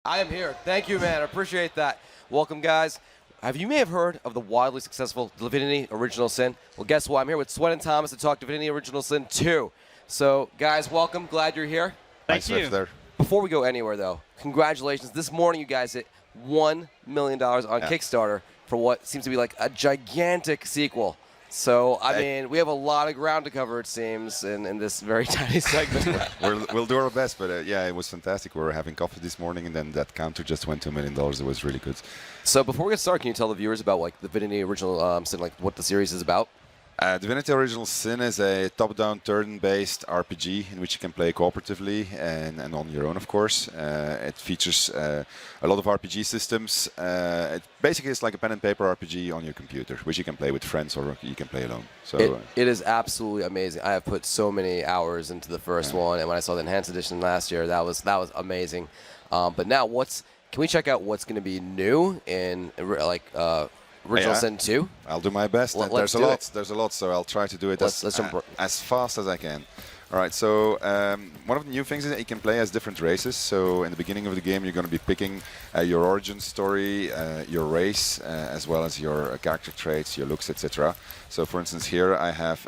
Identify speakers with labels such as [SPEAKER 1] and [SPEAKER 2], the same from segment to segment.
[SPEAKER 1] I am here. Thank you, man. I appreciate that. Welcome, guys. You may have heard of the wildly successful Divinity Original Sin? Well, guess what? I'm here with Sweat and Thomas to talk Divinity Original Sin 2. So, guys, welcome. Glad you're here.
[SPEAKER 2] Thank you. There.
[SPEAKER 1] Before we go anywhere, though, congratulations. This morning, you guys hit $1 million on Kickstarter for what seems to be like a gigantic sequel. So, I mean, we have a lot of ground to cover, it seems, in this very tiny segment.
[SPEAKER 2] We'll do our best, but yeah, it was fantastic. We were having coffee this morning, and then that counter just went to $1 million. It was really good.
[SPEAKER 1] So, before we get started, can you tell the viewers about like the Divinity Original Sin, like what the series is about?
[SPEAKER 2] Divinity Original Sin is a top-down, turn-based RPG in which you can play cooperatively and on your own, of course. It features a lot of RPG systems. It basically is like a pen and paper RPG on your computer, which you can play with friends or you can play alone. So
[SPEAKER 1] it is absolutely amazing. I have put so many hours into the first one, and when I saw the enhanced edition last year, that was amazing. But now, can we check out what's going to be new in Original Sin 2?
[SPEAKER 2] I'll do my best. There's a lot, so I'll try to do it as fast as I can. All right, so one of the new things is that you can play as different races. So in the beginning of the game, you're going to be picking your origin story, your race, as well as your character traits, your looks, etc. So for instance, here I have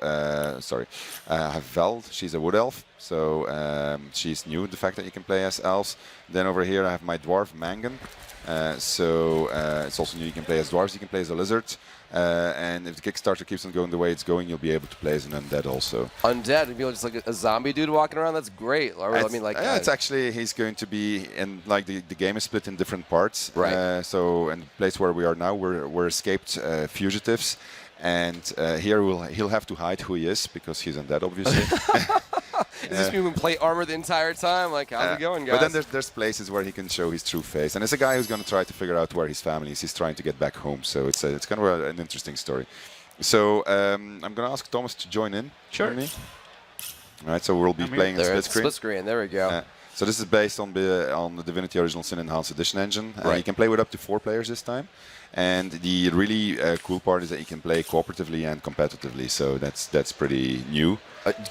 [SPEAKER 2] Veld. She's a wood elf. So she's new, the fact that you can play as elves. Then over here I have my dwarf, Mangan. It's also new, you can play as dwarves, you can play as a lizard. And if the Kickstarter keeps on going the way it's going, you'll be able to play as an undead also.
[SPEAKER 1] Undead? You'll be just like a zombie dude walking around? That's great.
[SPEAKER 2] It's actually, he's going to be in, like, the game is split in different parts.
[SPEAKER 1] Right.
[SPEAKER 2] So in the place where we are now, we're escaped fugitives. And here he'll have to hide who he is, because he's undead, obviously.
[SPEAKER 1] Does this mean we play armor the entire time? Like, how's it going, guys?
[SPEAKER 2] But then there's places where he can show his true face. And it's a guy who's going to try to figure out where his family is. He's trying to get back home. So it's kind of an interesting story. So I'm going to ask Thomas to join in.
[SPEAKER 1] Sure.
[SPEAKER 2] All right, so we'll be playing in split screen.
[SPEAKER 1] Split screen, there we go.
[SPEAKER 2] So this is based on the Divinity Original Sin Enhanced Edition engine.
[SPEAKER 1] Right.
[SPEAKER 2] You can play with up to 4 players this time. And the really cool part is that you can play cooperatively and competitively. So that's pretty new.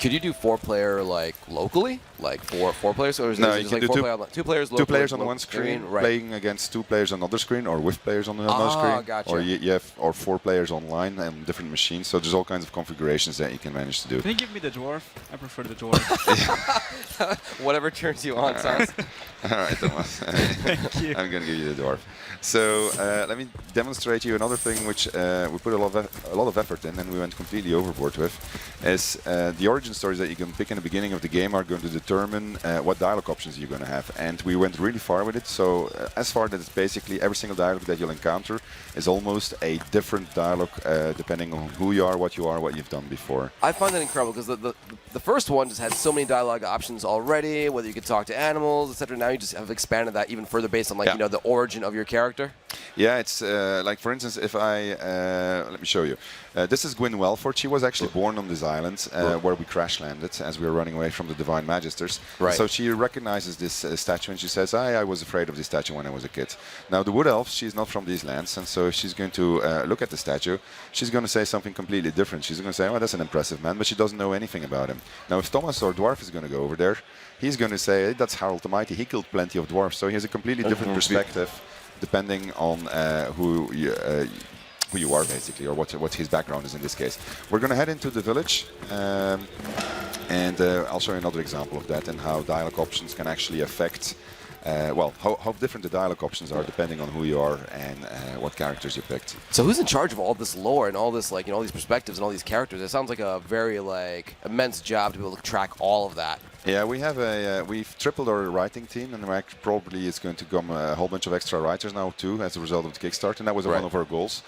[SPEAKER 1] Could you do 4-player like locally, like four players, or is
[SPEAKER 2] no?
[SPEAKER 1] it just like 4 players? 2 players locally.
[SPEAKER 2] 2 players on one screen,
[SPEAKER 1] right.
[SPEAKER 2] playing against 2 players on another screen, or with players on another screen.
[SPEAKER 1] Gotcha.
[SPEAKER 2] Or you have 4 players online on different machines. So there's all kinds of configurations that you can manage to do.
[SPEAKER 3] Can you give me the dwarf? I prefer the dwarf.
[SPEAKER 1] Whatever turns you on, Thomas.
[SPEAKER 2] All right, Thomas.
[SPEAKER 3] Thank you.
[SPEAKER 2] I'm going to give you the dwarf. So let me demonstrate you another thing which we put a lot of effort in, and we went completely overboard with, is the origin stories that you can pick in the beginning of the game are going to determine what dialogue options you're going to have. And we went really far with it. So as far that it's basically every single dialogue that you'll encounter is almost a different dialogue depending on who you are, what you've done before.
[SPEAKER 1] I find that incredible because the first one just had so many dialogue options already, whether you could talk to animals, etc. Now you just have expanded that even further based on the origin of your character.
[SPEAKER 2] Yeah, it's like, for instance, if I let me show you. This is Gwyn Welford. She was actually born on this island where we crash landed as we were running away from the Divine Magisters.
[SPEAKER 1] Right.
[SPEAKER 2] So she recognizes this statue and she says, I was afraid of this statue when I was a kid. Now the Wood Elf, she's not from these lands, and so if she's going to look at the statue, she's going to say something completely different. She's going to say, oh, that's an impressive man, but she doesn't know anything about him. Now if Thomas or Dwarf is going to go over there, he's going to say, hey, that's Harold the Mighty. He killed plenty of dwarfs. So he has a completely different perspective depending on who you are, basically, or what his background is in this case. We're going to head into the village, and I'll show you another example of that and how dialogue options can actually affect, how different the dialogue options are depending on who you are and what characters you picked.
[SPEAKER 1] So who's in charge of all this lore and all this, all these perspectives and all these characters? It sounds like a very, immense job to be able to track all of that.
[SPEAKER 2] Yeah, we have we've tripled our writing team, and probably it's going to come a whole bunch of extra writers now too as a result of the Kickstarter, and that was one of our goals.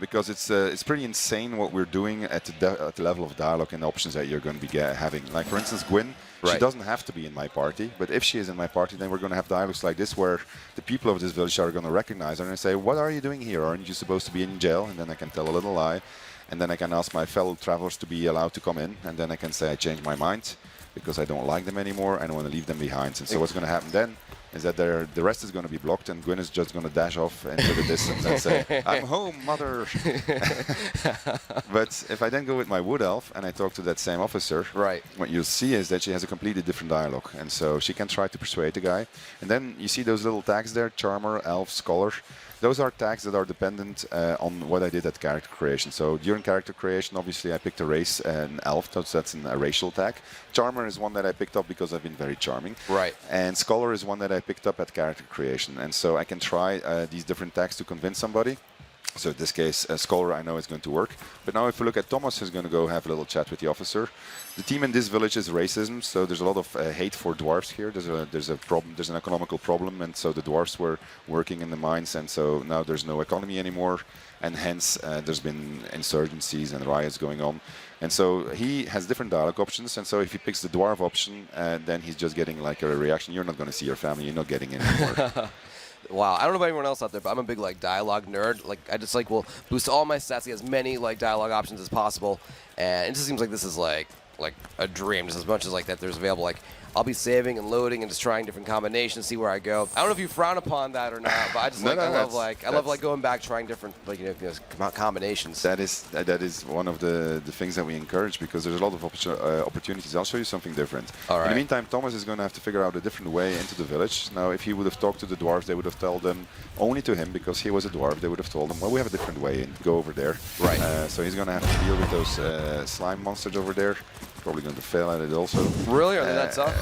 [SPEAKER 2] Because it's pretty insane what we're doing at the level of dialogue and options that you're going to be having. Like, for instance, Gwyn, she doesn't have to be in my party, but if she is in my party, then we're going to have dialogues like this where the people of this village are going to recognize her and say, what are you doing here? Aren't you supposed to be in jail? And then I can tell a little lie, and then I can ask my fellow travelers to be allowed to come in, and then I can say I changed my mind because I don't like them anymore and I want to leave them behind. And so what's going to happen then is that the rest is going to be blocked, and Gwyn is just going to dash off into the distance and say, "I'm home, mother." But if I then go with my Wood Elf and I talk to that same officer,
[SPEAKER 1] right,
[SPEAKER 2] what you'll see is that she has a completely different dialogue, and so she can try to persuade the guy. And then you see those little tags there: Charmer, Elf, Scholar. Those are tags that are dependent on what I did at character creation. So during character creation, obviously, I picked a race, an elf, so that's a racial tag. Charmer is one that I picked up because I've been very charming.
[SPEAKER 1] Right.
[SPEAKER 2] And Scholar is one that I picked up at character creation. And so I can try these different tags to convince somebody. So in this case, Scholar, I know is going to work. But now if we look at Thomas, who's going to go have a little chat with the officer. The theme in this village is racism, so there's a lot of hate for dwarves here. There's a problem. There's an economical problem, and so the dwarves were working in the mines, and so now there's no economy anymore, and hence there's been insurgencies and riots going on. And so he has different dialogue options, and so if he picks the dwarf option, then he's just getting like a reaction. You're not going to see your family. You're not getting it anymore.
[SPEAKER 1] Wow, I don't know about anyone else out there, but I'm a big like dialogue nerd. Like I just like will boost all my stats, get as many like dialogue options as possible, and it just seems like this is like a dream, just as much as like that there's available. Like I'll be saving and loading and just trying different combinations, see where I go. I don't know if you frown upon that or not, but I just I love going back, trying different combinations.
[SPEAKER 2] That is one of the things that we encourage, because there's a lot of opportunities. I'll show you something different.
[SPEAKER 1] All right.
[SPEAKER 2] In the meantime, Thomas is going to have to figure out a different way into the village. Now, if he would have talked to the dwarves, they would have told them only to him, because he was a dwarf. They would have told him, well, we have a different way in. Go over there.
[SPEAKER 1] Right.
[SPEAKER 2] So he's going to have to deal with those slime monsters over there. Probably going to fail at it also.
[SPEAKER 1] Really? Are they that tough?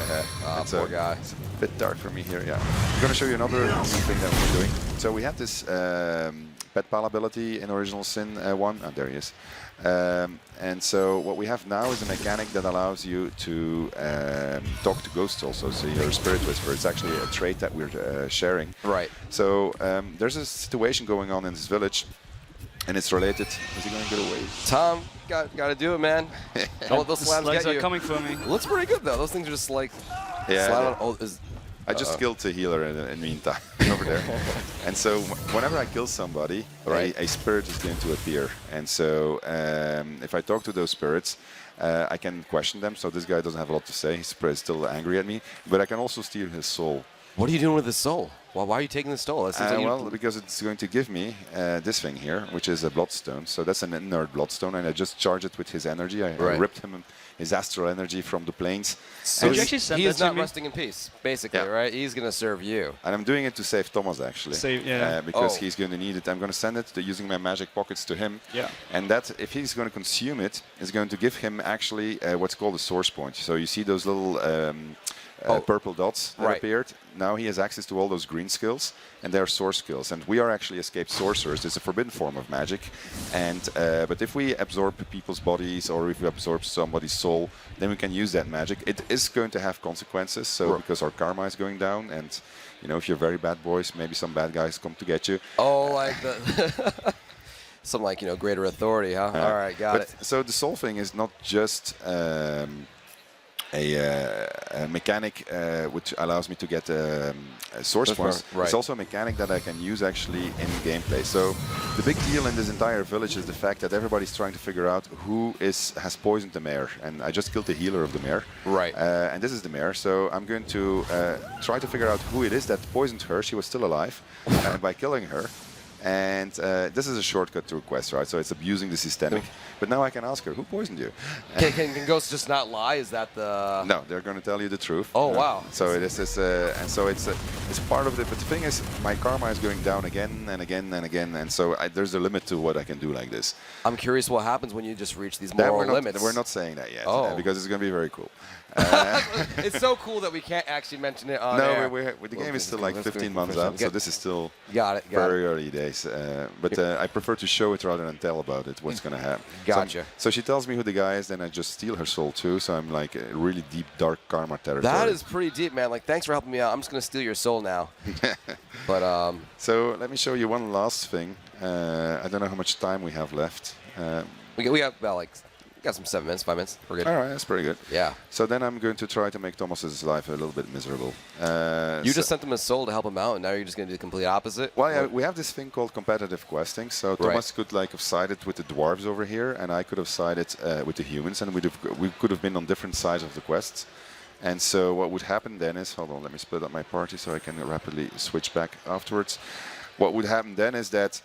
[SPEAKER 1] Poor guy.
[SPEAKER 2] It's a bit dark for me here, yeah. I'm going to show you another thing that we're doing. So we have this pet pal ability in Original Sin 1. Oh, there he is. And so what we have now is a mechanic that allows you to talk to ghosts also. So you're a spirit whisperer. It's actually a trait that we're sharing.
[SPEAKER 1] Right.
[SPEAKER 2] So there's a situation going on in this village, and it's related. Is he going to get away?
[SPEAKER 1] Tom, got to do it, man. Those slams
[SPEAKER 3] Slugs
[SPEAKER 1] get
[SPEAKER 3] are
[SPEAKER 1] you.
[SPEAKER 3] coming for me.
[SPEAKER 1] It looks pretty good though. Those things are just like
[SPEAKER 2] Yeah.
[SPEAKER 1] I
[SPEAKER 2] I just killed the healer in the meantime over there. And so whenever I kill somebody, a spirit is going to appear. And so if I talk to those spirits, I can question them. So this guy doesn't have a lot to say. He's still angry at me. But I can also steal his soul.
[SPEAKER 1] What are you doing with his soul? Well, why are you taking the soul?
[SPEAKER 2] Well, because it's going to give me this thing here, which is a bloodstone. So that's an inert bloodstone, and I just charge it with his energy. I ripped him his astral energy from the planes.
[SPEAKER 1] So
[SPEAKER 3] Did you actually send
[SPEAKER 1] he is
[SPEAKER 3] that to
[SPEAKER 1] not
[SPEAKER 3] me?
[SPEAKER 1] resting in peace, basically, right? He's going to serve you.
[SPEAKER 2] And I'm doing it to save Thomas, actually. Because he's going to need it. I'm going to send it using my magic pockets to him.
[SPEAKER 3] Yeah.
[SPEAKER 2] And that, if he's going to consume it, is going to give him actually what's called a source point. So you see those little purple dots that appeared. Now he has access to all those green skills, and they're source skills. And we are actually escaped sorcerers. It's a forbidden form of magic. And but if we absorb people's bodies, or if we absorb somebody's soul, then we can use that magic. It is going to have consequences. So because our karma is going down, and you know, if you're very bad boys, maybe some bad guys come to get you.
[SPEAKER 1] Oh, like the some greater authority, huh? All right, got it.
[SPEAKER 2] So the soul thing is not just a mechanic which allows me to get source points. It's also a mechanic that I can use actually in gameplay. So the big deal in this entire village is the fact that everybody's trying to figure out who has poisoned the mayor. And I just killed the healer of the mayor.
[SPEAKER 1] Right.
[SPEAKER 2] And this is the mayor. So I'm going to try to figure out who it is that poisoned her. She was still alive by killing her. And this is a shortcut to a quest, right? So it's abusing the systemic. But now I can ask her, who poisoned you?
[SPEAKER 1] Can ghosts just not lie? Is that the...
[SPEAKER 2] No, they're going to tell you the truth.
[SPEAKER 1] Oh, wow.
[SPEAKER 2] So it is this, and so it's part of it. But the thing is, my karma is going down again and again and again. And so there's a limit to what I can do like this.
[SPEAKER 1] I'm curious what happens when you just reach these moral limits.
[SPEAKER 2] We're not saying that yet, because it's going to be very cool.
[SPEAKER 1] It's so cool that we can't actually mention it on air.
[SPEAKER 2] No, the game is still like 15 months out, so this is still
[SPEAKER 1] very
[SPEAKER 2] early days. But I prefer to show it rather than tell about it, what's going to happen.
[SPEAKER 1] Gotcha.
[SPEAKER 2] So she tells me who the guy is, then I just steal her soul too, so I'm like really deep, dark karma territory.
[SPEAKER 1] That is pretty deep, man. Like, thanks for helping me out. I'm just going to steal your soul now. But
[SPEAKER 2] So let me show you one last thing. I don't know how much time we have left.
[SPEAKER 1] We got about like... Got some 7 minutes, 5 minutes. We're good.
[SPEAKER 2] All right, that's pretty good.
[SPEAKER 1] Yeah.
[SPEAKER 2] So then I'm going to try to make Thomas's life a little bit miserable.
[SPEAKER 1] You just sent him a soul to help him out, and now you're just going to do the complete opposite?
[SPEAKER 2] Well, yeah, we have this thing called competitive questing. So Thomas could have sided with the dwarves over here, and I could have sided with the humans, and we could have been on different sides of the quests. And so what would happen then is, hold on, let me split up my party so I can rapidly switch back afterwards. What would happen then is that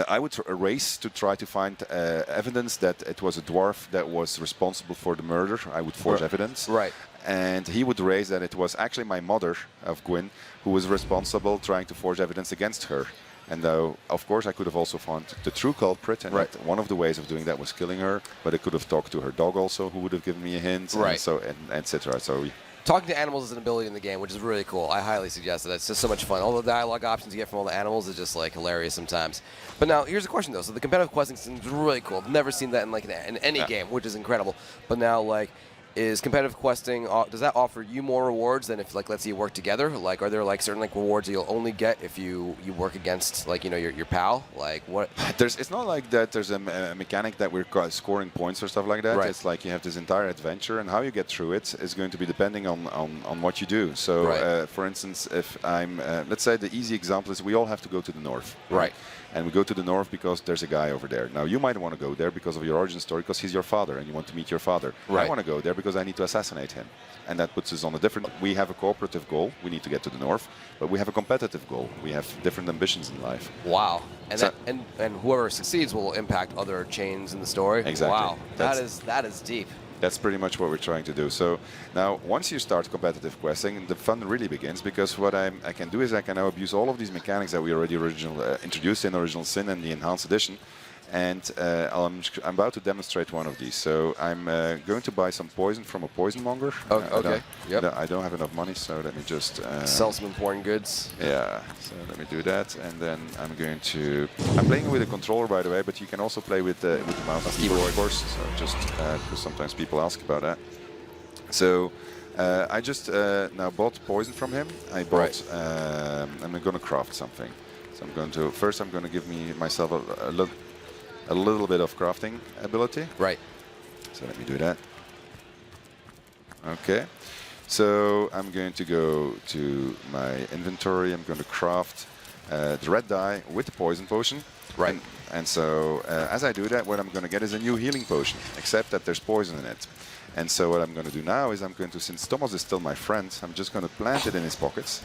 [SPEAKER 2] I would race to try to find evidence that it was a dwarf that was responsible for the murder. I would forge evidence.
[SPEAKER 1] Right.
[SPEAKER 2] And he would raise that it was actually my mother of Gwyn who was responsible, trying to forge evidence against her. And though, of course, I could have also found the true culprit, and that one of the ways of doing that was killing her. But I could have talked to her dog also, who would have given me a hint, and so and etc. So.
[SPEAKER 1] Talking to animals is an ability in the game, which is really cool. I highly suggest it. It's just so much fun. All the dialogue options you get from all the animals is just like hilarious sometimes. But now here's a question though. So the competitive questing seems really cool. I've never seen that in like in any game, which is incredible. But now like, is competitive questing, does that offer you more rewards than if, like, let's say you work together? Like, are there like certain like rewards that you'll only get if you work against, like, you know, your pal? Like, what?
[SPEAKER 2] It's not like that. There's a mechanic that we're scoring points or stuff like that.
[SPEAKER 1] Right.
[SPEAKER 2] It's like you have this entire adventure, and how you get through it is going to be depending on what you do. So, for instance, if I'm, let's say the easy example is we all have to go to the north.
[SPEAKER 1] Right.
[SPEAKER 2] And we go to the north because there's a guy over there. Now, you might want to go there because of your origin story, because he's your father, and you want to meet your father.
[SPEAKER 1] Right.
[SPEAKER 2] I want to go there because I need to assassinate him. And that puts us on a different... We have a cooperative goal. We need to get to the north. But we have a competitive goal. We have different ambitions in life.
[SPEAKER 1] Wow. And
[SPEAKER 2] So,
[SPEAKER 1] and whoever succeeds will impact other chains in the story?
[SPEAKER 2] Exactly.
[SPEAKER 1] Wow. That is deep.
[SPEAKER 2] That's pretty much what we're trying to do. So now, once you start competitive questing, the fun really begins, because what I can do is I can now abuse all of these mechanics that we already introduced in Original Sin and the Enhanced Edition. And I'm about to demonstrate one of these. So I'm going to buy some poison from a poison monger.
[SPEAKER 1] Okay.
[SPEAKER 2] I don't have enough money, so let me just...
[SPEAKER 1] Sell some important goods.
[SPEAKER 2] Yeah, so let me do that, and then I'm going to... I'm playing with a controller, by the way, but you can also play with the mouse and keyboard, of course. So just because sometimes people ask about that. So I just now bought poison from him. I bought... I'm going to craft something. So I'm going to... First, I'm going to give myself a little bit of crafting ability.
[SPEAKER 1] Right.
[SPEAKER 2] So let me do that. Okay. So I'm going to go to my inventory. I'm going to craft the red dye with the poison potion.
[SPEAKER 1] Right.
[SPEAKER 2] And so as I do that, what I'm going to get is a new healing potion, except that there's poison in it. And so what I'm going to do now is I'm going to, since Thomas is still my friend, I'm just going to plant it in his pockets.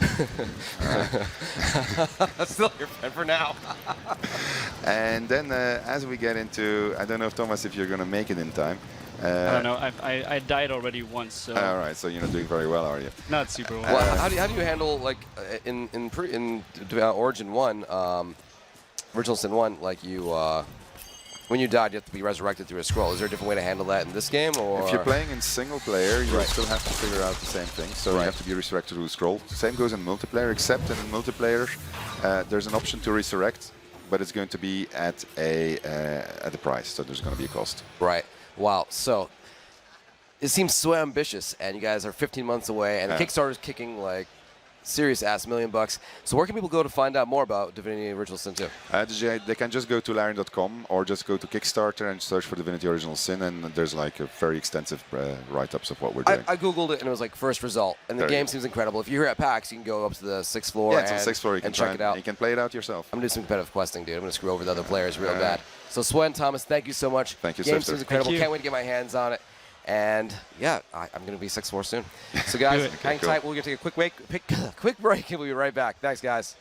[SPEAKER 1] That's still your friend for now.
[SPEAKER 2] And then as we get into, I don't know if Thomas, if you're going to make it in time.
[SPEAKER 3] I don't know. I died already once. So.
[SPEAKER 2] All right, so you're not doing very well, are you?
[SPEAKER 3] Not super well.
[SPEAKER 1] Well, how do you handle, like, in Origin 1, Original Sin 1, like you... when you died, you have to be resurrected through a scroll. Is there a different way to handle that in this game? Or?
[SPEAKER 2] If you're playing in single player, you still have to figure out the same thing. So you have to be resurrected through a scroll. The same goes in multiplayer, except in multiplayer, there's an option to resurrect, but it's going to be at a price. So there's going to be a cost.
[SPEAKER 1] Right. Wow. So it seems so ambitious, and you guys are 15 months away, and the Kickstarter's kicking like serious ass $1 million. So where can people go to find out more about Divinity Original Sin 2?
[SPEAKER 2] They can just go to Larian.com or just go to Kickstarter and search for Divinity Original Sin, and there's like a very extensive write-ups of what we're doing.
[SPEAKER 1] I googled it and it was like first result, and the game seems incredible. If you're here at PAX, you can go up to the 6th floor
[SPEAKER 2] it's on the 6th floor. You can
[SPEAKER 1] check it out.
[SPEAKER 2] You can play it out yourself.
[SPEAKER 1] I'm gonna do some competitive questing, dude. I'm gonna screw over the other players real bad. So Swen, Thomas, thank you so much.
[SPEAKER 2] Thank you,
[SPEAKER 1] Game
[SPEAKER 2] sir.
[SPEAKER 1] seems incredible.
[SPEAKER 3] Thank you.
[SPEAKER 1] Can't wait to get my hands on it. And yeah, I'm going to be 6th floor soon. So guys, hang tight. We're going to take a quick break, and we'll be right back. Thanks, guys.